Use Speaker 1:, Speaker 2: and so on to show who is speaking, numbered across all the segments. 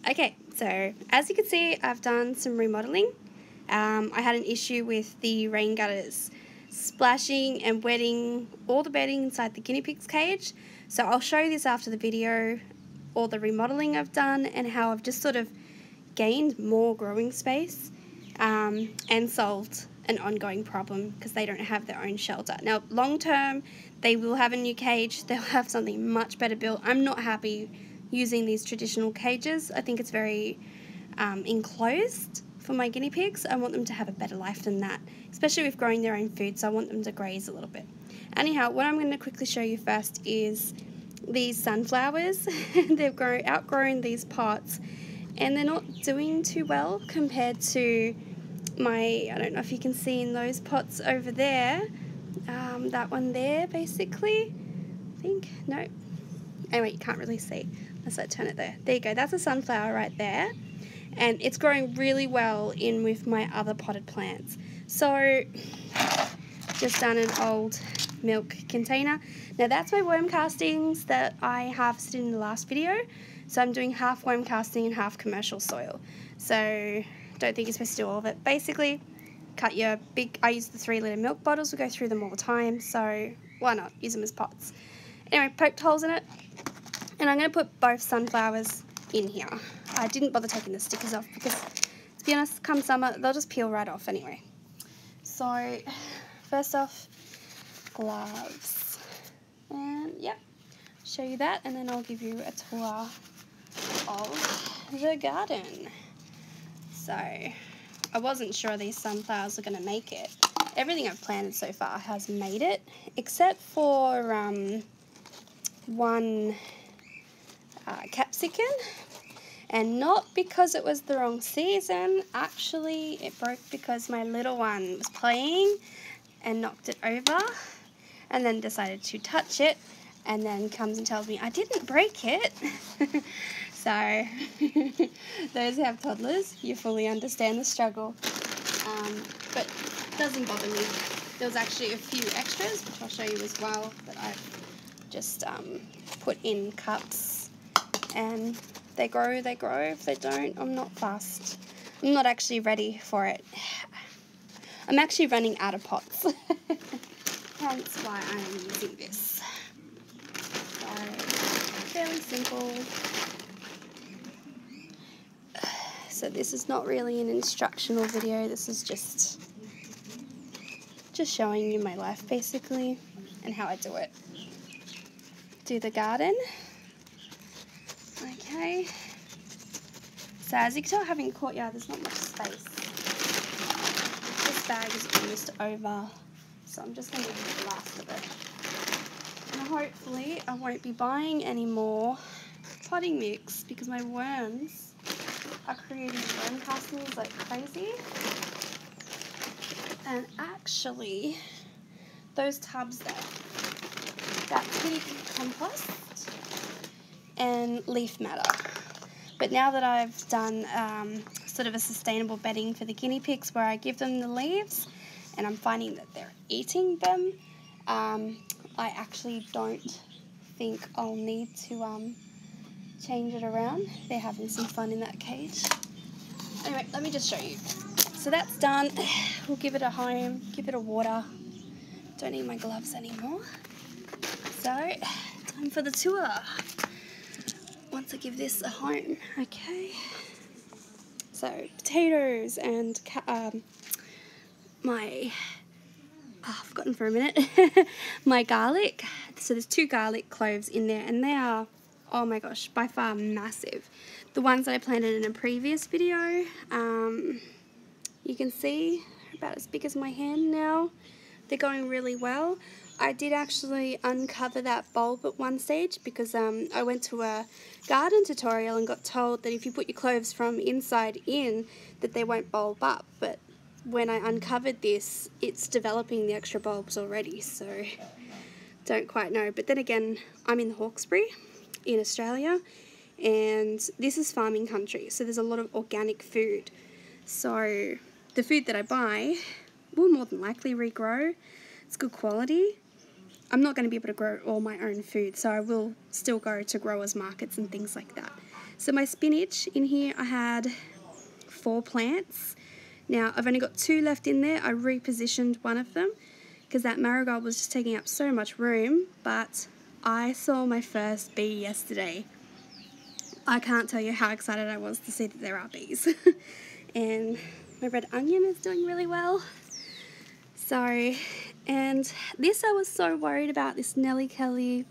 Speaker 1: Okay, so as you can see, I've done some remodeling. I had an issue with the rain gutters splashing and wetting all the bedding inside the guinea pig's cage. So I'll show you this after the video, all the remodeling I've done and how I've just sort of gained more growing space and solved an ongoing problem because they don't have their own shelter. Now, long term, they will have a new cage. They'll have something much better built. I'm not happy using these traditional cages. I think it's very enclosed for my guinea pigs. I want them to have a better life than that, especially with growing their own food, so I want them to graze a little bit. Anyhow, what I'm going to quickly show you first is these sunflowers. They've outgrown these pots and they're not doing too well compared to I don't know if you can see in those pots over there, that one there basically, I think, no, anyway, you can't really see unless I turn it there. There you go, that's a sunflower right there, and it's growing really well in with my other potted plants. So, just done an old milk container. Now that's my worm castings that I harvested in the last video, so I'm doing half worm casting and half commercial soil. So, don't think you're supposed to do all of it. Basically, cut your big, I use the 3-litre milk bottles, we go through them all the time, so why not use them as pots. Anyway, poked holes in it, and I'm going to put both sunflowers in here. I didn't bother taking the stickers off because, to be honest, come summer, they'll just peel right off anyway. So, first off, gloves, and yep, show you that, and then I'll give you a tour of the garden. So, I wasn't sure these sunflowers were going to make it. Everything I've planted so far has made it, except for one capsicum, and not because it was the wrong season. Actually, it broke because my little one was playing and knocked it over, and then decided to touch it, and then comes and tells me I didn't break it. So, those who have toddlers, you fully understand the struggle, but it doesn't bother me. There was actually a few extras, which I'll show you as well, that I've just put in cups, and they grow. If they don't, I'm not fussed. I'm not actually ready for it. I'm actually running out of pots, hence why I am using this. So, fairly simple. So this is not really an instructional video, this is just showing you my life basically, and how I do it. Do the garden. Okay. So as you can tell, having a courtyard, there's not much space. This bag is almost over, so I'm just going to use the last of it. And hopefully I won't be buying any more potting mix because my worms are creating worm castings like crazy. And actually, those tubs there, that's pretty compost and leaf matter. But now that I've done sort of a sustainable bedding for the guinea pigs where I give them the leaves and I'm finding that they're eating them, I actually don't think I'll need to change it around. They're having some fun in that cage. Anyway, let me just show you. So that's done. We'll give it a home, give it a water. Don't need my gloves anymore. So, time for the tour. Once I give this a home, okay. So, potatoes and I've forgotten for a minute, my garlic. So there's 2 garlic cloves in there, and they are, oh my gosh, by far massive. The ones that I planted in a previous video, you can see about as big as my hand now. They're going really well. I did actually uncover that bulb at one stage because I went to a garden tutorial and got told that if you put your cloves from inside in, that they won't bulb up. But when I uncovered this, it's developing the extra bulbs already, so don't quite know. But then again, I'm in Hawkesbury in Australia, and this is farming country, so there's a lot of organic food. So the food that I buy will more than likely regrow. It's good quality. I'm not going to be able to grow all my own food, so I will still go to growers markets and things like that. So my spinach in here, I had 4 plants. Now I've only got 2 left in there. I repositioned one of them because that marigold was just taking up so much room, but I saw my first bee yesterday. I can't tell you how excited I was to see that there are bees. And my red onion is doing really well. So, and this I was so worried about, this Nellie Kelly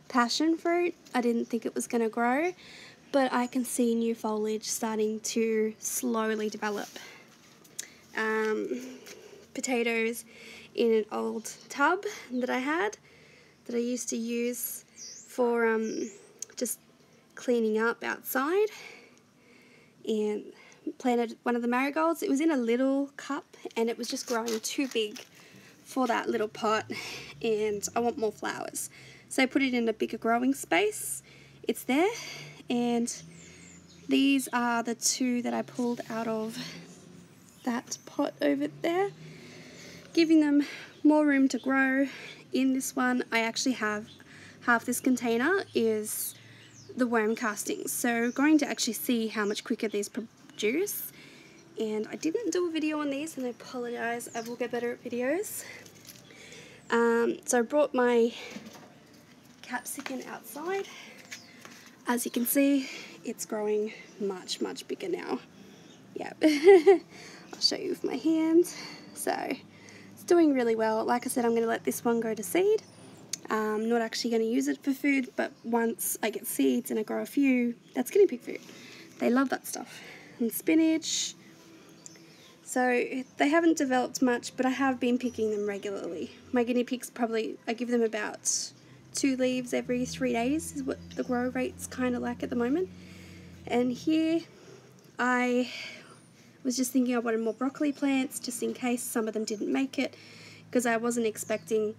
Speaker 1: passion fruit. I didn't think it was going to grow, but I can see new foliage starting to slowly develop. Potatoes in an old tub that I had, that I used to use for just cleaning up outside, and planted one of the marigolds. It was in a little cup and it was just growing too big for that little pot, and I want more flowers. So I put it in a bigger growing space. It's there, and these are the 2 that I pulled out of that pot over there, giving them more room to grow. In this one, I actually have half this container is the worm castings, so going to actually see how much quicker these produce. And I didn't do a video on these, and I apologise, I will get better at videos. So I brought my capsicum outside. As you can see, it's growing much bigger now. Yep. I'll show you with my hands. So it's doing really well. Like I said, I'm going to let this one go to seed. I'm not actually going to use it for food, but once I get seeds and I grow a few, that's guinea pig food. They love that stuff. And spinach. So they haven't developed much, but I have been picking them regularly. My guinea pigs I give them about 2 leaves every 3 days is what the grow rate's kind of like at the moment. And here I was just thinking I wanted more broccoli plants just in case some of them didn't make it, because I wasn't expecting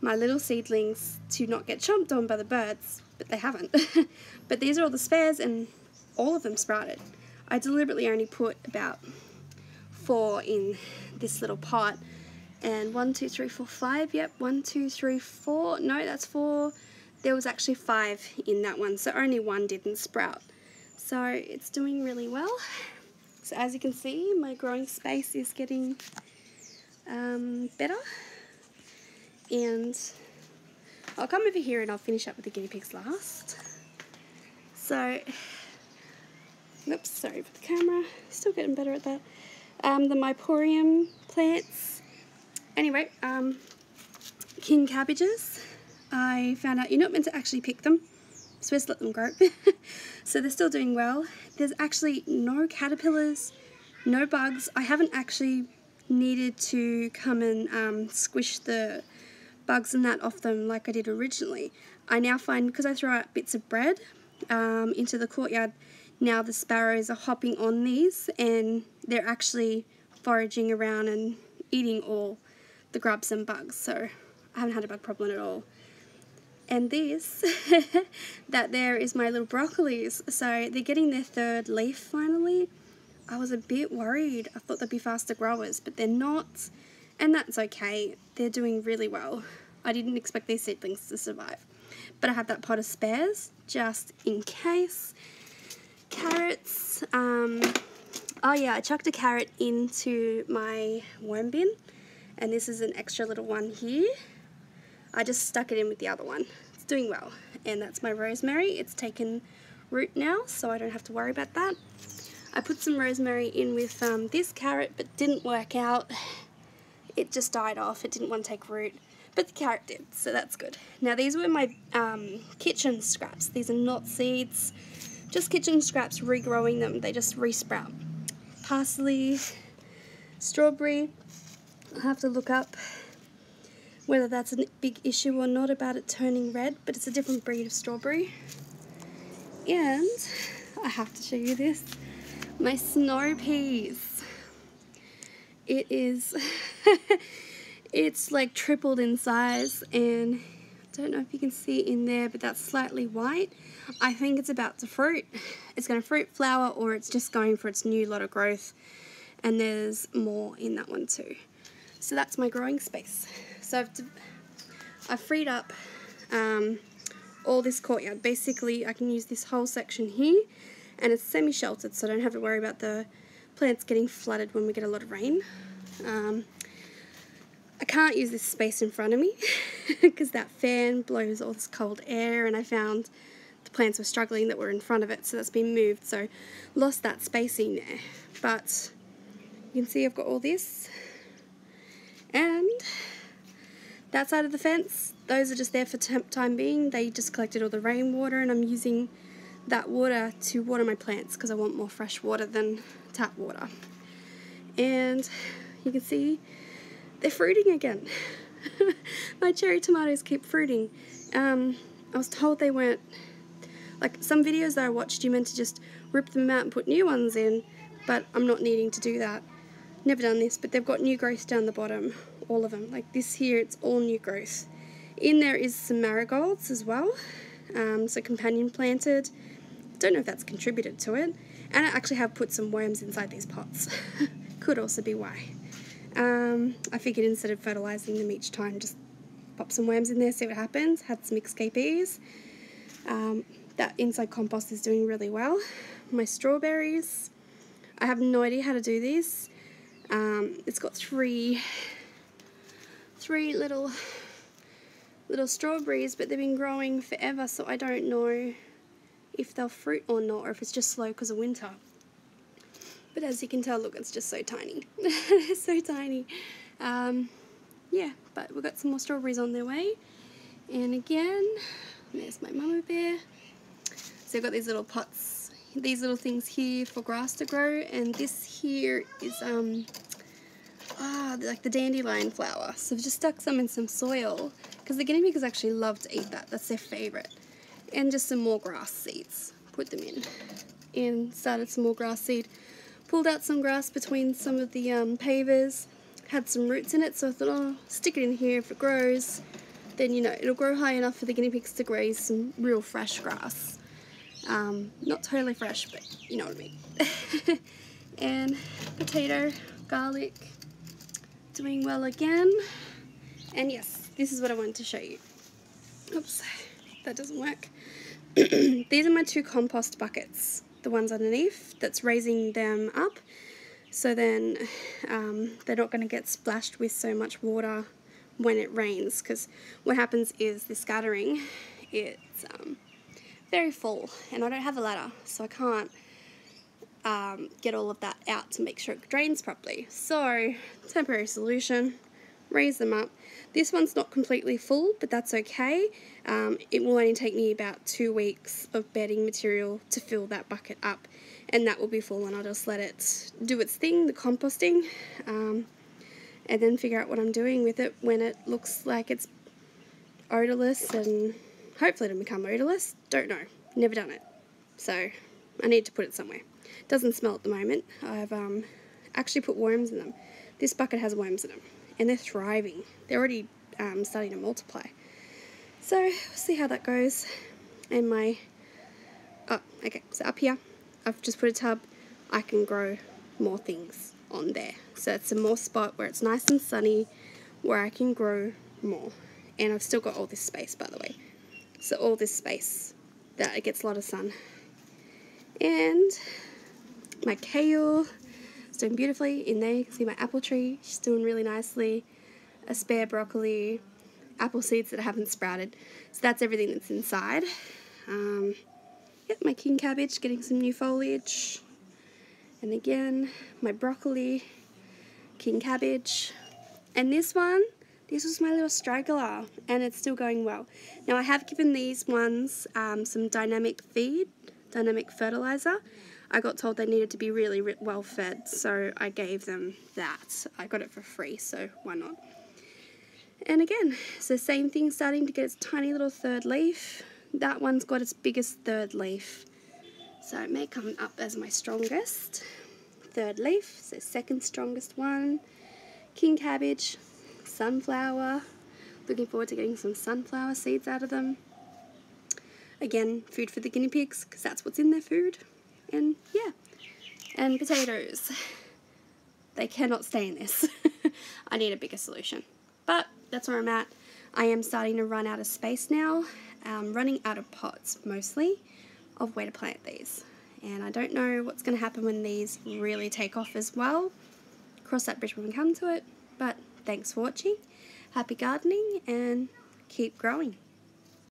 Speaker 1: my little seedlings to not get chomped on by the birds, but they haven't. But these are all the spares, and all of them sprouted. I deliberately only put about 4 in this little pot, and 1, 2, 3, 4, 5, yep, 1, 2, 3, 4, no, that's 4. There was actually 5 in that one, so only 1 didn't sprout. So it's doing really well. So as you can see, my growing space is getting better. And I'll come over here and I'll finish up with the guinea pigs last. So, oops, sorry for the camera, still getting better at that. The myporium plants. Anyway, king cabbages. I found out you're not meant to actually pick them, so just let them grow. So they're still doing well. There's actually no caterpillars, no bugs. I haven't actually needed to come and squish the bugs and that off them like I did originally. I now find, because I throw out bits of bread into the courtyard, now the sparrows are hopping on these and they're actually foraging around and eating all the grubs and bugs, so I haven't had a bug problem at all. And this, that there is my little broccolis, so they're getting their 3rd leaf finally. I was a bit worried, I thought they'd be faster growers, but they're not, and that's okay. They're doing really well. I didn't expect these seedlings to survive, but I have that pot of spares just in case. Carrots, oh yeah, I chucked a carrot into my worm bin, and this is an extra little one here. I just stuck it in with the other one. It's doing well. And that's my rosemary. It's taken root now, so I don't have to worry about that. I put some rosemary in with this carrot, but didn't work out. It just died off. It didn't want to take root, but the carrot did, so that's good. Now these were my kitchen scraps. These are not seeds, just kitchen scraps, regrowing them. They just resprout. Parsley, strawberry. I'll have to look up whether that's a big issue or not about it turning red, but it's a different breed of strawberry. And I have to show you this, my snow peas. It is, it's like tripled in size, and I don't know if you can see it in there, but that's slightly white. I think it's about to fruit. It's going to fruit, flower, or it's just going for its new lot of growth, and there's more in that one too. So that's my growing space. So I've freed up all this courtyard. Basically, I can use this whole section here, and it's semi-sheltered, so I don't have to worry about the plants getting flooded when we get a lot of rain. I can't use this space in front of me because that fan blows all this cold air, and I found the plants were struggling that were in front of it, so that's been moved, so lost that spacing there. But you can see I've got all this, and that side of the fence, those are just there for time being. They just collected all the rainwater, and I'm using that water to water my plants because I want more fresh water than tap water. And you can see they're fruiting again. My cherry tomatoes keep fruiting. I was told they weren't, like some videos that I watched, you meant to just rip them out and put new ones in, but I'm not needing to do that. Never done this, but they've got new growth down the bottom, all of them. Like this here, it's all new growth. In there is some marigolds as well, so companion planted. Don't know if that's contributed to it. And I actually have put some worms inside these pots. Could also be why. I figured instead of fertilising them each time, just pop some worms in there, see what happens. Had some escapees. That inside compost is doing really well. My strawberries, I have no idea how to do this. It's got three little strawberries, but they've been growing forever, so I don't know if they'll fruit or not, or if it's just slow because of winter. But as you can tell, look, it's just so tiny. It's so tiny. Yeah, but we've got some more strawberries on their way. And again, there's my mama bear. So I've got these little pots, these little things here for grass to grow, and this here is like the dandelion flower. So I've just stuck some in some soil because the guinea pigs actually love to eat that. That's their favourite. And just some more grass seeds. Put them in. And started some more grass seed. Pulled out some grass between some of the pavers. Had some roots in it, so I thought, oh, stick it in here. If it grows, then, you know, it'll grow high enough for the guinea pigs to graze some real fresh grass. Not totally fresh, but you know what I mean. And potato, garlic, doing well again. And yes, this is what I wanted to show you. Oops, that doesn't work. These are my 2 compost buckets, the ones underneath, that's raising them up, so then they're not going to get splashed with so much water when it rains, because what happens is the scattering, it's very full, and I don't have a ladder, so I can't get all of that out to make sure it drains properly. So, temporary solution, raise them up. This one's not completely full, but that's okay. It will only take me about 2 weeks of bedding material to fill that bucket up, and that will be full, and I'll just let it do its thing, the composting, and then figure out what I'm doing with it when it looks like it's odourless, and hopefully it'll become odourless. Don't know. Never done it. So I need to put it somewhere. Doesn't smell at the moment. I've actually put worms in them. This bucket has worms in them, and they're thriving. They're already starting to multiply. So we'll see how that goes. And my, okay, so up here, I've just put a tub. I can grow more things on there. So it's a more spot where it's nice and sunny, where I can grow more. And I've still got all this space, by the way. So all this space that it gets a lot of sun. And my kale is doing beautifully in there. You can see my apple tree. She's doing really nicely. A spare broccoli, apple seeds that haven't sprouted. So that's everything that's inside. Yep, my king cabbage getting some new foliage. And again, my broccoli, king cabbage. And this one, this was my little straggler, and it's still going well. Now I have given these ones some dynamic feed, dynamic fertilizer. I got told they needed to be really well fed, so I gave them that. I got it for free, so why not? And again, so same thing, starting to get its tiny little third leaf. That one's got its biggest third leaf, so it may come up as my strongest third leaf. So second strongest one, king cabbage, sunflower. Looking forward to getting some sunflower seeds out of them. Again, food for the guinea pigs, because that's what's in their food. And yeah, and potatoes. They cannot stay in this. I need a bigger solution. But that's where I'm at. I am starting to run out of space now. running out of pots mostly of where to plant these. And I don't know what's going to happen when these really take off as well. Cross that bridge when we come to it. But thanks for watching. Happy gardening and keep growing.